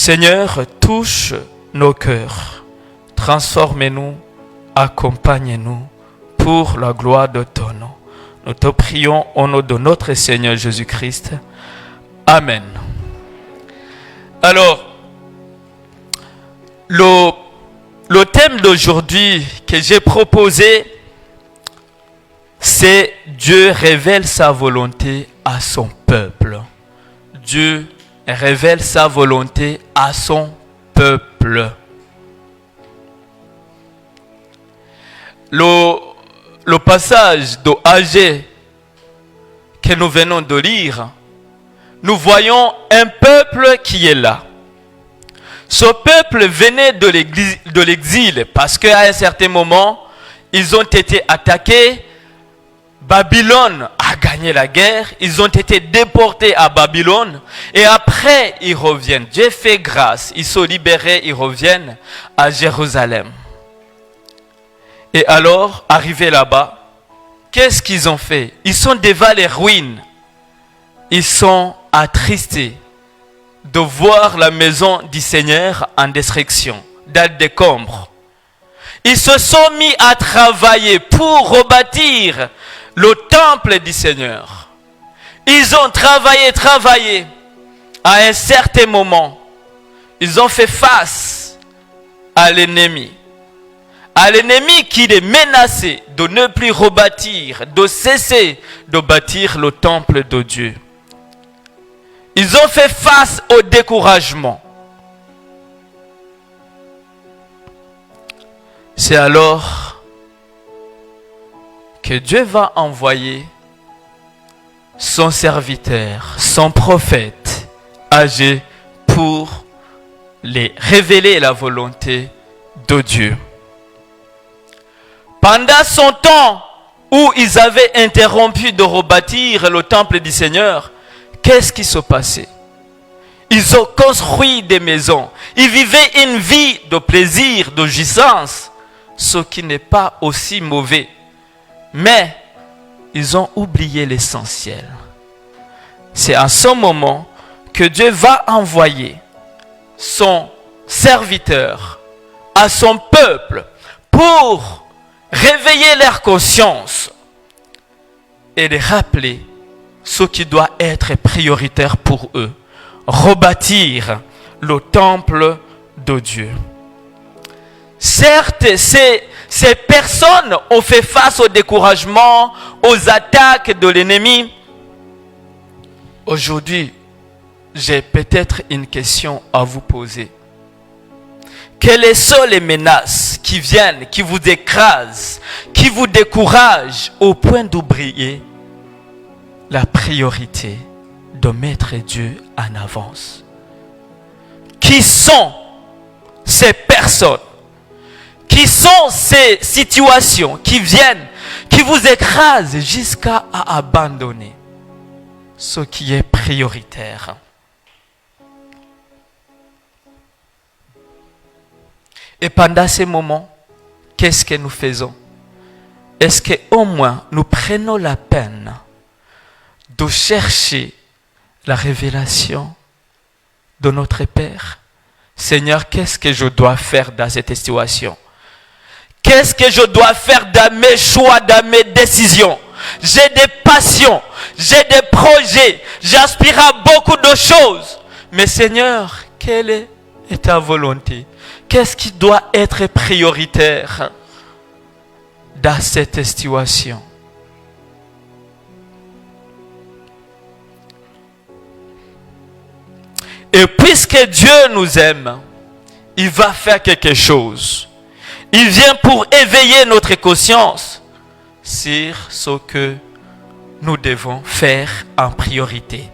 Seigneur, touche nos cœurs. Transforme-nous, accompagne-nous pour la gloire de ton nom. Nous te prions au nom de notre Seigneur Jésus-Christ. Amen. Alors, le thème d'aujourd'hui que j'ai proposé, c'est Dieu révèle sa volonté à son peuple. Dieu révèle sa volonté à son peuple. Le passage de Agé que nous venons de lire, nous voyons un peuple qui est là. Ce peuple venait de l'exil parce qu'à un certain moment, ils ont été attaqués. Babylone a gagné la guerre. Ils ont été déportés à Babylone. Et après, ils reviennent. Dieu fait grâce. Ils sont libérés. Ils reviennent à Jérusalem. Et alors, arrivés là-bas, qu'est-ce qu'ils ont fait? Ils sont devant les ruines. Ils sont attristés de voir la maison du Seigneur en destruction, dans le décombre. Ils se sont mis à travailler pour rebâtir le temple du Seigneur. Ils ont travaillé. À un certain moment, ils ont fait face à l'ennemi. À l'ennemi qui les menaçait de ne plus rebâtir, de cesser de bâtir le temple de Dieu. Ils ont fait face au découragement. C'est alors que Dieu va envoyer son serviteur, son prophète, Agé, pour les révéler la volonté de Dieu. Pendant son temps où ils avaient interrompu de rebâtir le temple du Seigneur, qu'est-ce qui se passait? Ils ont construit des maisons. Ils vivaient une vie de plaisir, de jouissance, ce qui n'est pas aussi mauvais. Mais ils ont oublié l'essentiel. C'est à ce moment que Dieu va envoyer son serviteur à son peuple pour réveiller leur conscience et les rappeler ce qui doit être prioritaire pour eux. Rebâtir le temple de Dieu. Certes, ces personnes ont fait face au découragement, aux attaques de l'ennemi. Aujourd'hui, j'ai peut-être une question à vous poser. Quelles sont les menaces qui viennent, qui vous écrasent, qui vous découragent au point d'oublier la priorité de mettre Dieu en avance? Qui sont ces personnes? Qui sont ces situations qui viennent, qui vous écrasent jusqu'à abandonner ce qui est prioritaire? Et pendant ces moments, qu'est-ce que nous faisons? Est-ce qu'au moins nous prenons la peine de chercher la révélation de notre Père? Seigneur, qu'est-ce que je dois faire dans cette situation? Qu'est-ce que je dois faire dans mes choix, dans mes décisions? J'ai des passions, j'ai des projets, j'aspire à beaucoup de choses. Mais Seigneur, quelle est ta volonté? Qu'est-ce qui doit être prioritaire dans cette situation? Et puisque Dieu nous aime, il va faire quelque chose. Il vient pour éveiller notre conscience sur ce que nous devons faire en priorité.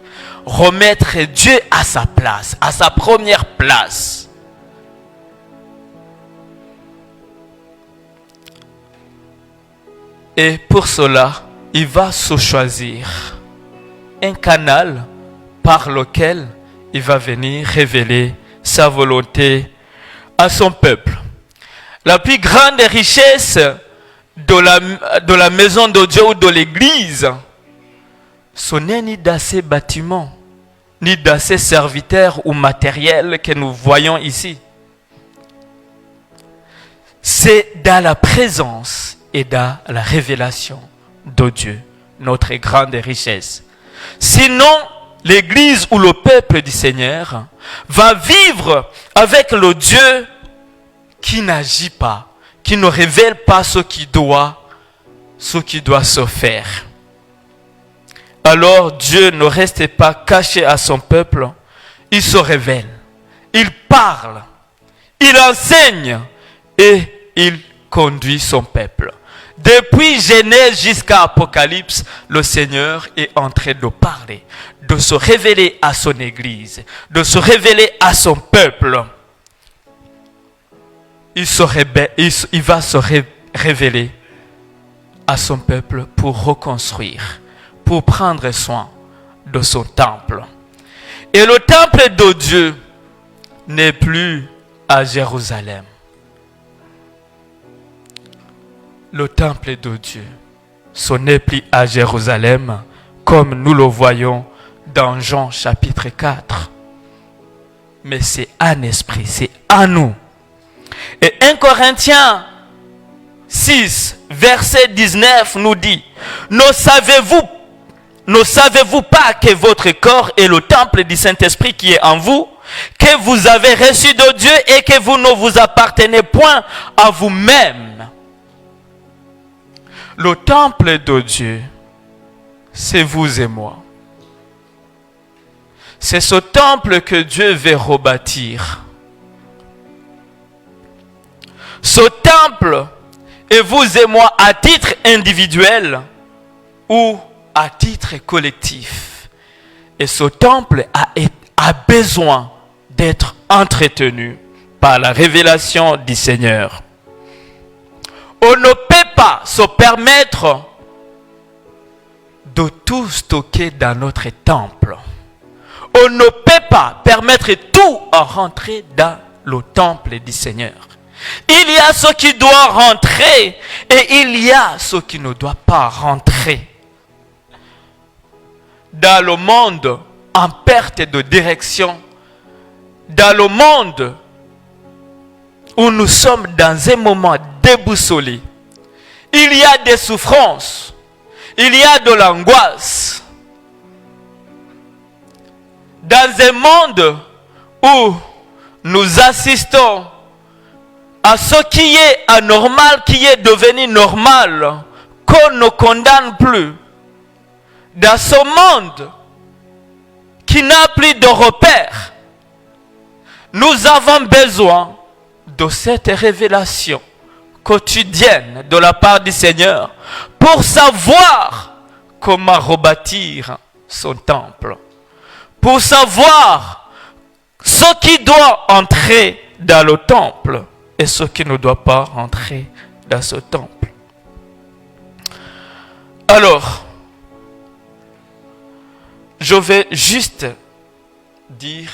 Remettre Dieu à sa place, à sa première place. Et pour cela, il va se choisir un canal par lequel il va venir révéler sa volonté à son peuple. La plus grande richesse de la maison de Dieu ou de l'église, ce n'est ni dans ces bâtiments, ni d'assez serviteurs ou matériels que nous voyons ici. C'est dans la présence et dans la révélation de Dieu, notre grande richesse. Sinon, l'Église ou le peuple du Seigneur va vivre avec le Dieu qui n'agit pas, qui ne révèle pas ce qui doit se faire. Alors Dieu ne reste pas caché à son peuple, il se révèle, il parle, il enseigne et il conduit son peuple. Depuis Genèse jusqu'à Apocalypse, le Seigneur est en train de parler, de se révéler à son Église, de se révéler à son peuple. Il va se révéler à son peuple pour reconstruire, pour prendre soin de son temple. Et le temple de Dieu n'est plus à Jérusalem. Le temple de Dieu, ce n'est plus à Jérusalem, comme nous le voyons dans Jean chapitre 4. Mais c'est un esprit, c'est à nous. Et 1 Corinthiens 6, verset 19 nous dit, ne savez-vous pas que votre corps est le temple du Saint-Esprit qui est en vous, que vous avez reçu de Dieu et que vous ne vous appartenez point à vous-même? Le temple de Dieu, c'est vous et moi. C'est ce temple que Dieu veut rebâtir. Ce temple est vous et moi à titre individuel ou à titre collectif. Et ce temple a besoin d'être entretenu par la révélation du Seigneur. On ne peut pas se permettre de tout stocker dans notre temple. On ne peut pas permettre tout à rentrer dans le temple du Seigneur. Il y a ce qui doit rentrer et il y a ce qui ne doit pas rentrer. Dans le monde en perte de direction, dans le monde où nous sommes dans un moment déboussolé, il y a des souffrances, il y a de l'angoisse. Dans un monde où nous assistons à ce qui est anormal, qui est devenu normal, qu'on ne condamne plus. Dans ce monde qui n'a plus de repères, nous avons besoin de cette révélation quotidienne de la part du Seigneur pour savoir comment rebâtir son temple, pour savoir ce qui doit entrer dans le temple et ce qui ne doit pas rentrer dans ce temple. Alors, je vais juste dire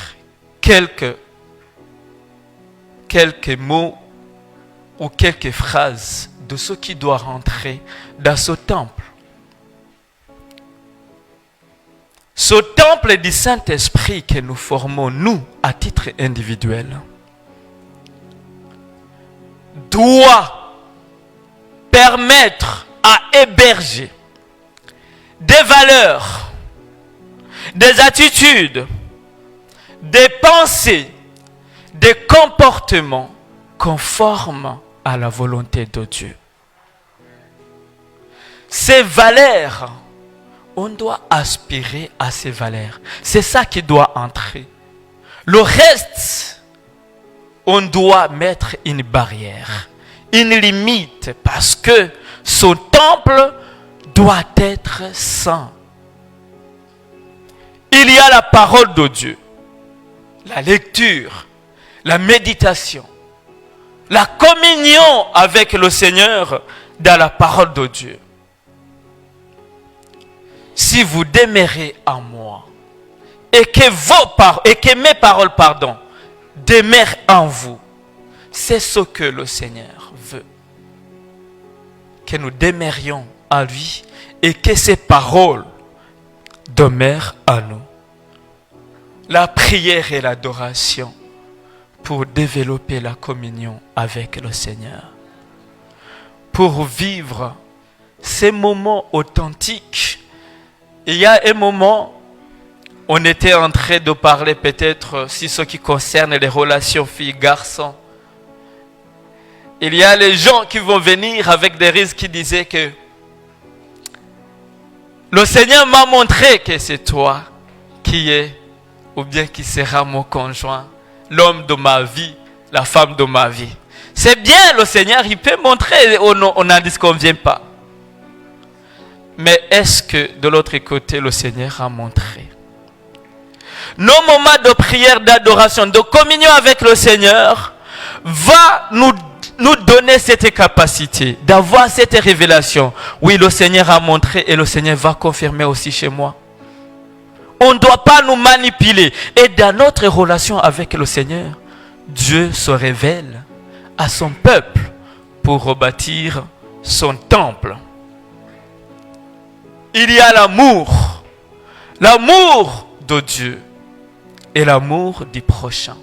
quelques mots ou quelques phrases de ce qui doit rentrer dans ce temple. Ce temple du Saint-Esprit que nous formons, nous, à titre individuel, doit permettre à héberger des valeurs, des attitudes, des pensées, des comportements conformes à la volonté de Dieu. Ces valeurs, on doit aspirer à ces valeurs. C'est ça qui doit entrer. Le reste, on doit mettre une barrière, une limite, parce que son temple doit être saint. Il y a la parole de Dieu, la lecture, la méditation, la communion avec le Seigneur dans la parole de Dieu. Si vous demeurez en moi et que mes paroles, demeurent en vous, c'est ce que le Seigneur veut. Que nous demeurions en lui et que ses paroles demeurent en nous. la prière et l'adoration pour développer la communion avec le Seigneur. Pour vivre ces moments authentiques. Il y a un moment, on était en train de parler peut-être si ce qui concerne les relations filles-garçons. Il y a les gens qui vont venir avec des risques qui disaient que le Seigneur m'a montré que c'est toi qui es ou bien qui sera mon conjoint, l'homme de ma vie, la femme de ma vie. C'est bien, le Seigneur, il peut montrer, on n'en disconvient pas. Mais est-ce que de l'autre côté, le Seigneur a montré? Nos moments de prière, d'adoration, de communion avec le Seigneur va nous donner cette capacité d'avoir cette révélation. Oui, le Seigneur a montré et le Seigneur va confirmer aussi chez moi. On ne doit pas nous manipuler. Et dans notre relation avec le Seigneur, Dieu se révèle à son peuple pour rebâtir son temple. Il y a l'amour de Dieu et l'amour du prochain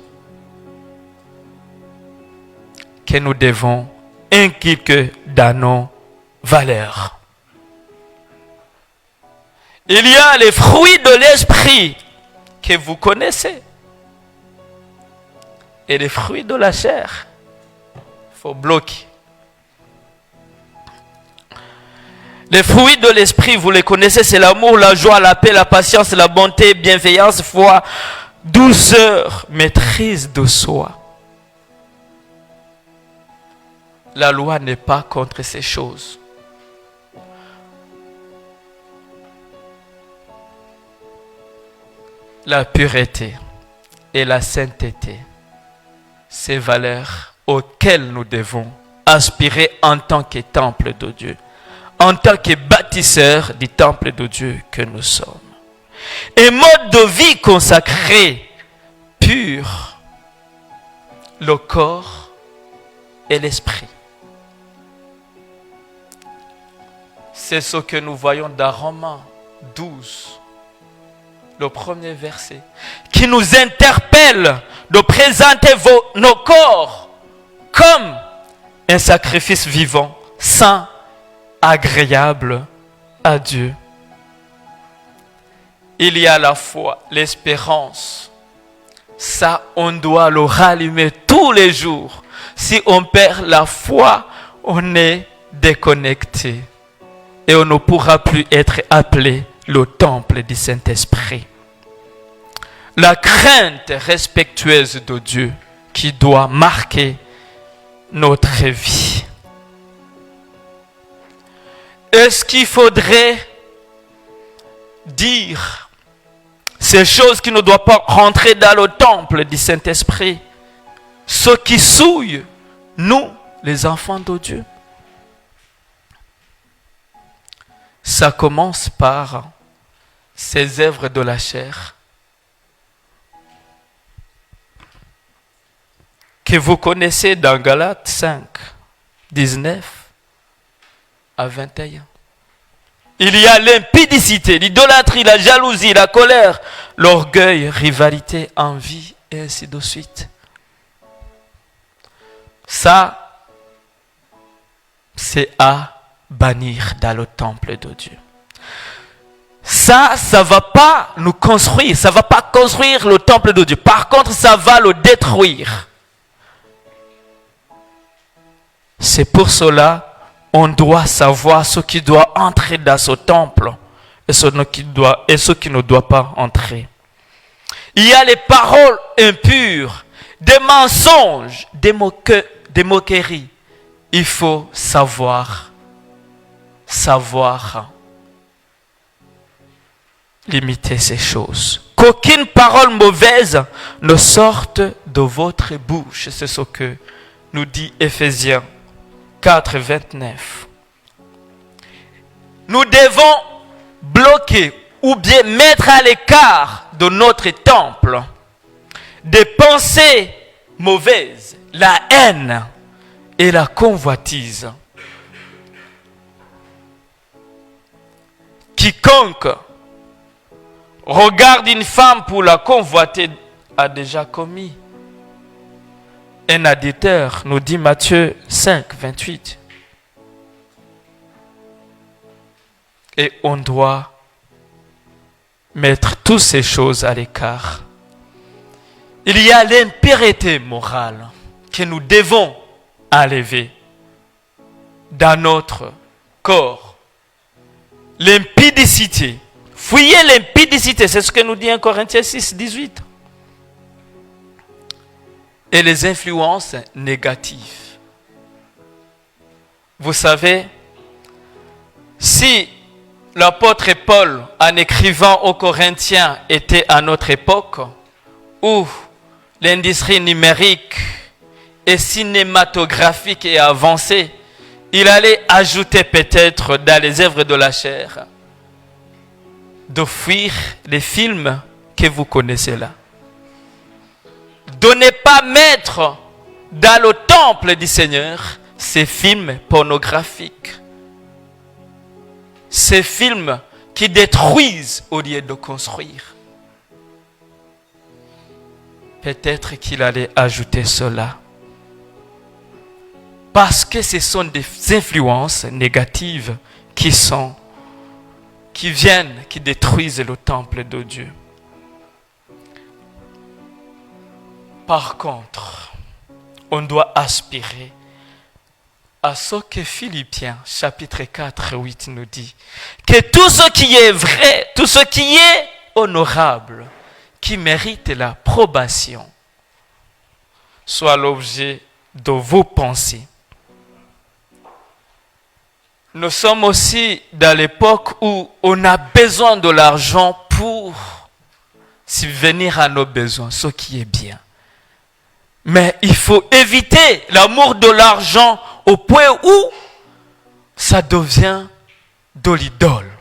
que nous devons inculquer dans nos valeurs. Il y a les fruits de l'esprit que vous connaissez et les fruits de la chair. Il faut bloquer. Les fruits de l'esprit, vous les connaissez, c'est l'amour, la joie, la paix, la patience, la bonté, bienveillance, foi, douceur, maîtrise de soi. La loi n'est pas contre ces choses. La pureté et la sainteté, ces valeurs auxquelles nous devons aspirer en tant que temple de Dieu, en tant que bâtisseurs du temple de Dieu que nous sommes. Un mode de vie consacré, pur, le corps et l'esprit. C'est ce que nous voyons dans Romains 12, le premier verset, qui nous interpelle de présenter nos corps comme un sacrifice vivant, saint, agréable à Dieu. Il y a la foi, l'espérance. Ça, on doit le rallumer tous les jours. Si on perd la foi, on est déconnecté. Et on ne pourra plus être appelé le temple du Saint-Esprit. La crainte respectueuse de Dieu qui doit marquer notre vie. Est-ce qu'il faudrait dire ces choses qui ne doivent pas rentrer dans le temple du Saint-Esprit? Ce qui souille, nous, les enfants de Dieu. Ça commence par ces œuvres de la chair que vous connaissez dans Galates 5, 19 à 21. Il y a l'impudicité, l'idolâtrie, la jalousie, la colère, l'orgueil, rivalité, envie et ainsi de suite. Ça, c'est à bannir dans le temple de Dieu. Ça ne va pas nous construire, ça ne va pas construire le temple de Dieu. Par contre, ça va le détruire. C'est pour cela on doit savoir ce qui doit entrer dans ce temple et ce qui ne doit pas entrer. Il y a les paroles impures, des mensonges, des moqueries. Il faut savoir limiter ces choses. Qu'aucune parole mauvaise ne sorte de votre bouche. C'est ce que nous dit Éphésiens 4, 29. Nous devons bloquer ou bien mettre à l'écart de notre temple des pensées mauvaises, la haine et la convoitise. Quiconque regarde une femme pour la convoiter a déjà commis un adultère, nous dit Matthieu 5, 28. Et on doit mettre toutes ces choses à l'écart. Il y a l'impurité morale que nous devons enlever dans notre corps. L'impudicité. Fuyez l'impudicité, c'est ce que nous dit 1 Corinthiens 6, 18. Et les influences négatives. Vous savez, si l'apôtre Paul, en écrivant aux Corinthiens, était à notre époque, où l'industrie numérique et cinématographique est avancée, il allait ajouter peut-être dans les œuvres de la chair de fuir les films que vous connaissez là. De ne pas mettre dans le temple du Seigneur ces films pornographiques. Ces films qui détruisent au lieu de construire. Peut-être qu'il allait ajouter cela. Parce que ce sont des influences négatives qui viennent, qui détruisent le temple de Dieu. Par contre, on doit aspirer à ce que Philippiens chapitre 4, 8 nous dit. Que tout ce qui est vrai, tout ce qui est honorable, qui mérite l'approbation, soit l'objet de vos pensées. Nous sommes aussi dans l'époque où on a besoin de l'argent pour subvenir à nos besoins, ce qui est bien. Mais il faut éviter l'amour de l'argent au point où ça devient de l'idole.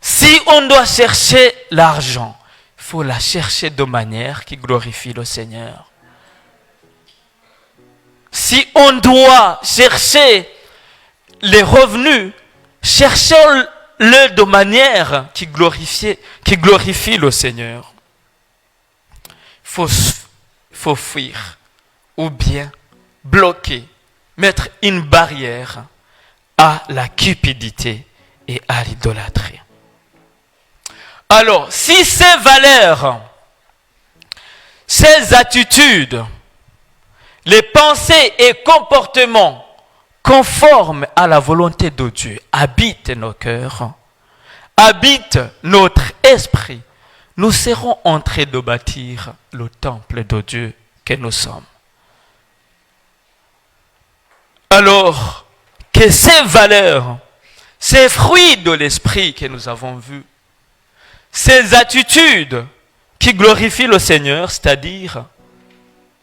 Si on doit chercher l'argent, il faut la chercher de manière qui glorifie le Seigneur. Si on doit chercher les revenus, cherchons-le de manière qui glorifie le Seigneur. Il faut fuir ou bien bloquer, mettre une barrière à la cupidité et à l'idolâtrie. Alors, si ces valeurs, ces attitudes, les pensées et comportements conformes à la volonté de Dieu habitent nos cœurs, habitent notre esprit, nous serons en train de bâtir le temple de Dieu que nous sommes. Alors, que ces valeurs, ces fruits de l'esprit que nous avons vus, ces attitudes qui glorifient le Seigneur, c'est-à-dire,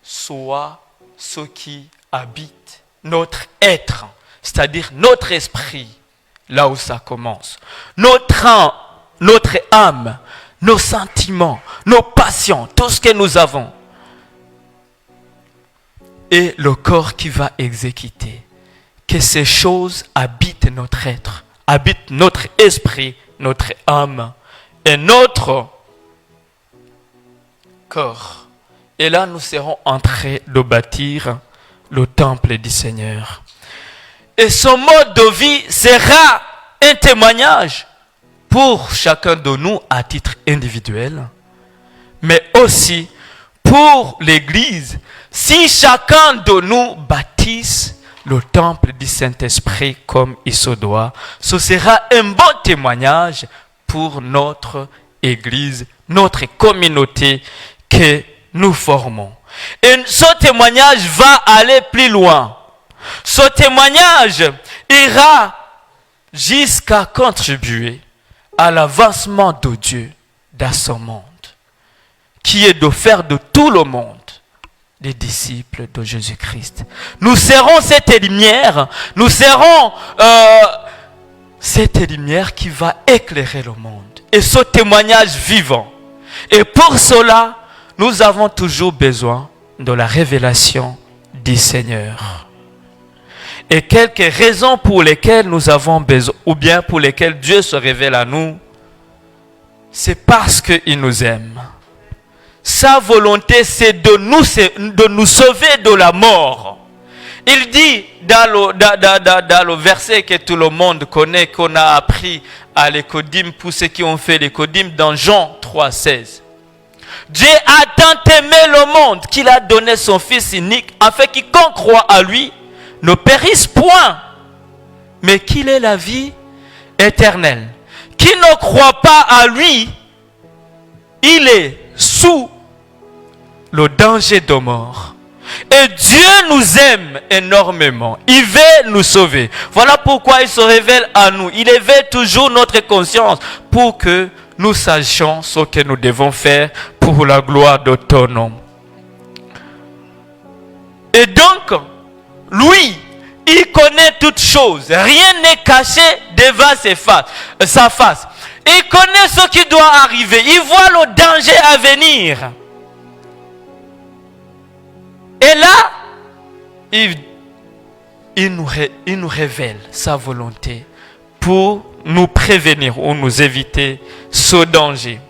soient ce qui habite notre être, c'est-à-dire notre esprit, là où ça commence, notre âme, nos sentiments, nos passions, tout ce que nous avons. Et le corps qui va exécuter. Que ces choses habitent notre être, habitent notre esprit, notre âme et notre corps. Et là, nous serons en train de bâtir le temple du Seigneur. Et son mode de vie sera un témoignage pour chacun de nous à titre individuel, mais aussi pour l'Église, si chacun de nous bâtisse le temple du Saint-Esprit comme il se doit, ce sera un bon témoignage pour notre Église, notre communauté que nous formons. Et ce témoignage va aller plus loin. Ce témoignage ira jusqu'à contribuer à l'avancement de Dieu dans son monde, qui est de faire de tout le monde des disciples de Jésus-Christ. Nous serons cette lumière, nous serons cette lumière qui va éclairer le monde. Et ce témoignage vivant. Et pour cela, nous avons toujours besoin de la révélation du Seigneur. Et quelques raisons pour lesquelles nous avons besoin, ou bien pour lesquelles Dieu se révèle à nous, c'est parce qu'il nous aime. Sa volonté, c'est de nous sauver de la mort. Il dit dans le verset que tout le monde connaît, qu'on a appris à l'écodime, pour ceux qui ont fait l'écodime, dans Jean 3,16. Dieu a tant aimé le monde qu'il a donné son Fils unique, afin que quiconque croit à lui ne périsse point, mais qu'il ait la vie éternelle. Qui ne croit pas à lui, il est sous le danger de mort. Et Dieu nous aime énormément. Il veut nous sauver. Voilà pourquoi il se révèle à nous. Il éveille toujours notre conscience pour que nous sachions ce que nous devons faire pour la gloire de ton nom. Et donc, lui, il connaît toutes choses. Rien n'est caché devant sa face. Il connaît ce qui doit arriver. Il voit le danger à venir. Et là, il nous révèle sa volonté pour nous prévenir ou nous éviter ce danger.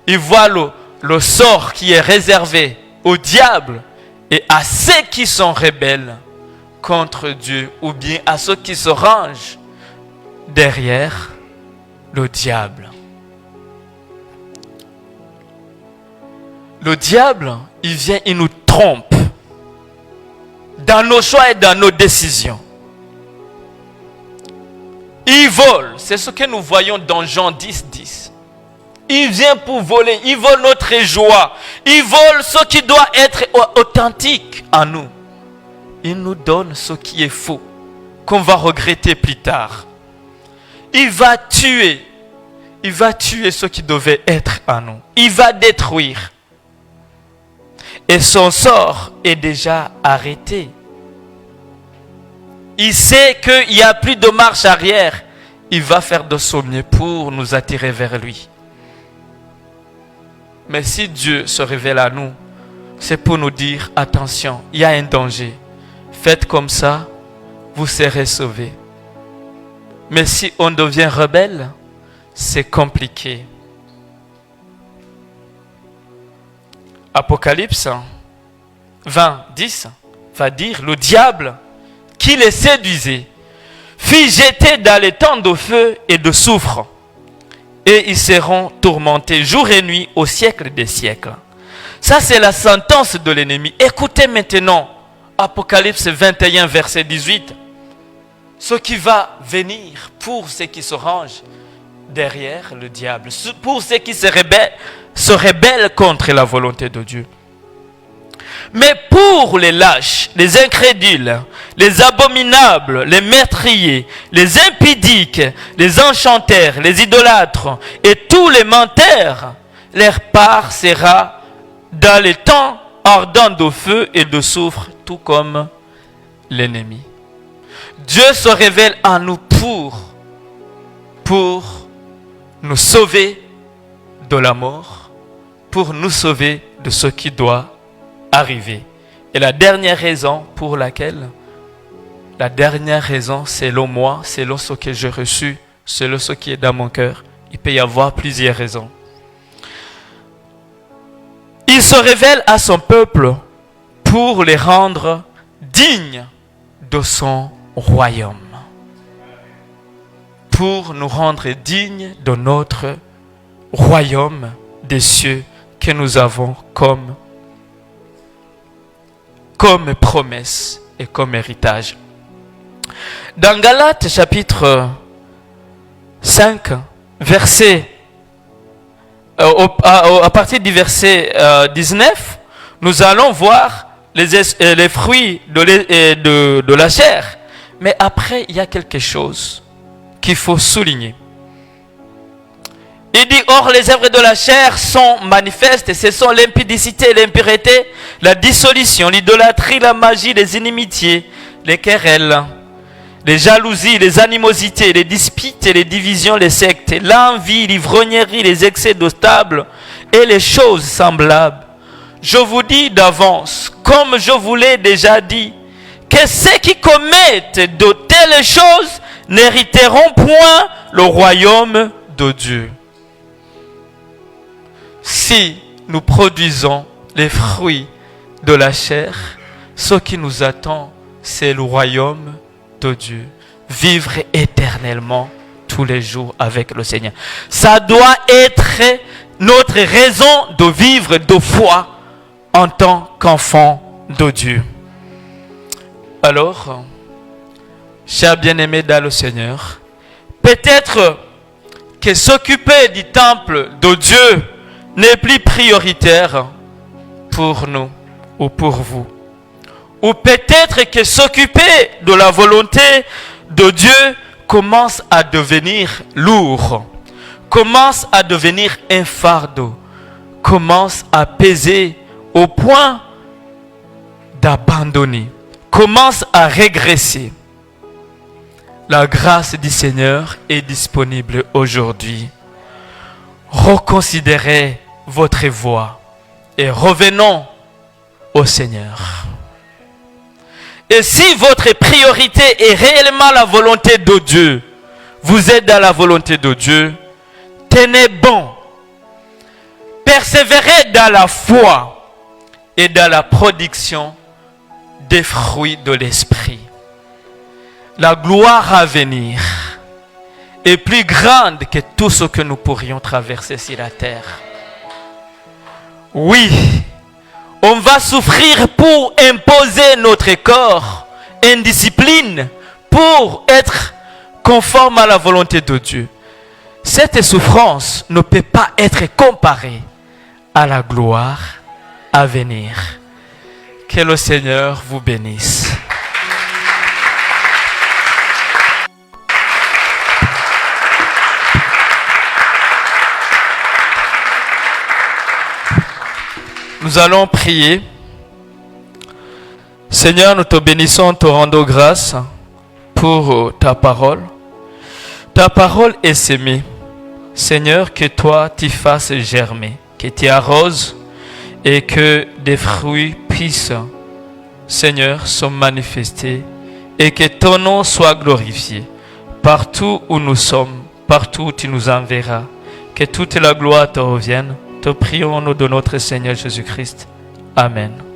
Il voit le sort qui est réservé au diable et à ceux qui sont rebelles contre Dieu, ou bien à ceux qui se rangent derrière le diable. Le diable, il vient, il nous trompe dans nos choix et dans nos décisions. Il vole, c'est ce que nous voyons dans Jean 10:10. Il vient pour voler, il vole notre joie, il vole ce qui doit être authentique en nous. Il nous donne ce qui est faux, qu'on va regretter plus tard. Il va tuer ce qui devait être en nous. Il va détruire. Et son sort est déjà arrêté. Il sait qu'il n'y a plus de marche arrière. Il va faire de son mieux pour nous attirer vers lui. Mais si Dieu se révèle à nous, c'est pour nous dire, attention, il y a un danger. Faites comme ça, vous serez sauvés. Mais si on devient rebelle, c'est compliqué. Apocalypse 20:10 va dire, le diable qui les séduisait fut jeté dans les temps de feu et de soufre, et ils seront tourmentés jour et nuit au siècle des siècles. Ça, c'est la sentence de l'ennemi. Écoutez maintenant Apocalypse 21, verset 18. Ce qui va venir pour ceux qui se rangent derrière le diable, pour ceux qui se rebellent contre la volonté de Dieu. Mais pour les lâches, les incrédules, les abominables, les meurtriers, les impudiques, les enchanteurs, les idolâtres et tous les menteurs, leur part sera dans les temps ardents de feu et de soufre, tout comme l'ennemi. Dieu se révèle en nous pour nous sauver de la mort, pour nous sauver de ce qui doit arriver. Et la dernière raison selon moi, selon ce que j'ai reçu, selon ce qui est dans mon cœur, il peut y avoir plusieurs raisons. Il se révèle à son peuple pour les rendre dignes de son royaume. Pour nous rendre dignes de notre royaume des cieux que nous avons comme promesse et comme héritage. Dans Galates chapitre 5, verset à partir du verset 19, nous allons voir les fruits de la chair. Mais après, il y a quelque chose qu'il faut souligner. Il dit, or les œuvres de la chair sont manifestes, et ce sont l'impudicité, l'impureté, la dissolution, l'idolâtrie, la magie, les inimitiés, les querelles, les jalousies, les animosités, les disputes, les divisions, les sectes, l'envie, l'ivrognerie, les excès de table et les choses semblables. Je vous dis d'avance, comme je vous l'ai déjà dit, que ceux qui commettent de telles choses n'hériteront point le royaume de Dieu. si nous produisons les fruits de la chair, ce qui nous attend, c'est le royaume de Dieu. Vivre éternellement tous les jours avec le Seigneur. Ça doit être notre raison de vivre de foi en tant qu'enfant de Dieu. Alors, chers bien-aimés dans le Seigneur, peut-être que s'occuper du temple de Dieu n'est plus prioritaire pour nous ou pour vous. Ou peut-être que s'occuper de la volonté de Dieu commence à devenir lourd, commence à devenir un fardeau, commence à peser au point d'abandonner, commence à régresser. La grâce du Seigneur est disponible aujourd'hui. Reconsidérez votre voie et revenons au Seigneur. Et si votre priorité est réellement la volonté de Dieu, vous êtes dans la volonté de Dieu, tenez bon. Persévérez dans la foi et dans la production des fruits de l'esprit. La gloire à venir est plus grande que tout ce que nous pourrions traverser sur la terre. Oui, on va souffrir pour imposer notre corps, indiscipline, pour être conforme à la volonté de Dieu. Cette souffrance ne peut pas être comparée à la gloire à venir. Que le Seigneur vous bénisse. Nous allons prier. Seigneur, nous te bénissons, te rendons grâce pour ta parole. Ta parole est sémée. Seigneur, que toi tu fasses germer, que tu arroses et que des fruits puissent, Seigneur, se manifester et que ton nom soit glorifié partout où nous sommes, partout où tu nous enverras. Que toute la gloire te revienne. Te prions au nom de notre Seigneur Jésus-Christ. Amen.